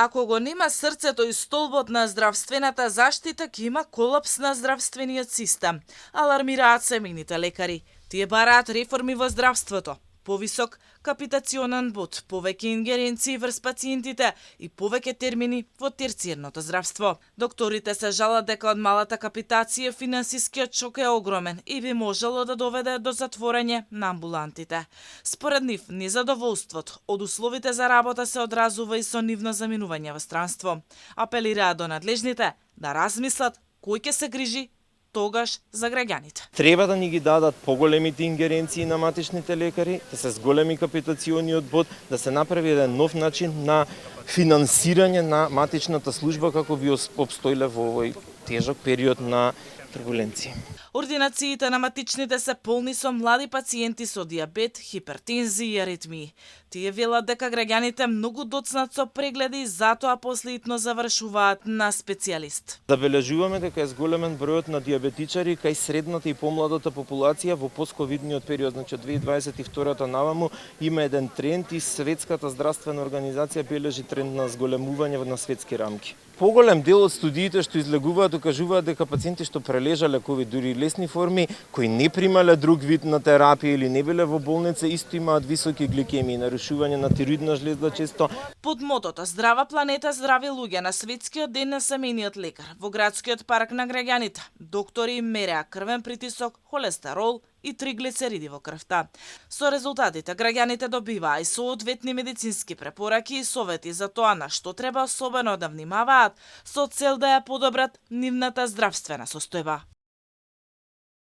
Ако го нема срцето и столбот на здравствената заштита, ќе има колапс на здравствениот систем. Алармираат семејните лекари. Тие бараат реформи во здравството. Повисок капитационен бод, повеќе ингеренции врз пациентите и повеќе термини во терцијерното здравство. Докторите се жалат дека од малата капитација финансискиот шок е огромен и би можело да доведе до затворање на амбулантите. Според нив, незадоволството од условите за работа се одразува и со нивно заминување во странство. Апелираат до надлежните да размислат кој ќе се грижи тогаш за граѓаните. Треба да ни ги дадат поголемите ингеренции на матичните лекари, да се зголеми капитациониот бод, да се направи еден нов начин на финансирање на матичната служба како би обстоиле во овој тежок период на турбуленција. Ординациите на матичните се полни со млади пациенти со диабет, хипертензија и аритмии. Тие велат дека граѓаните многу доцнат со прегледи и затоа последно завршуваат на специјалист. Забележуваме дека е зголемен бројот на диабетичари кај средната и помладата популација во постковидниот период, значи од 2022 наваму има еден тренд и Светската здравствена организација бележи тренд на зголемување на светски рамки. Поголем дел од студиите што излегуваат докажуваат дека пациенти што прележале ковид, дури лесни форми, кои не примале друг вид на терапија или не биле во болница, исто имаат високи гликемии, нарушување на тироидна жлезда често. Под мотото Здрава планета, здрави луѓе на Светскиот ден на семејниот лекар во градскиот парк на граѓаните, доктори мереа крвен притисок, холестерол и триглицериди во крвта. Со резултатите граѓаните добиваа и соодветни медицински препораки и совети за тоа на што треба особено да внимаваат со цел да ја подобрат нивната здравствена состојба.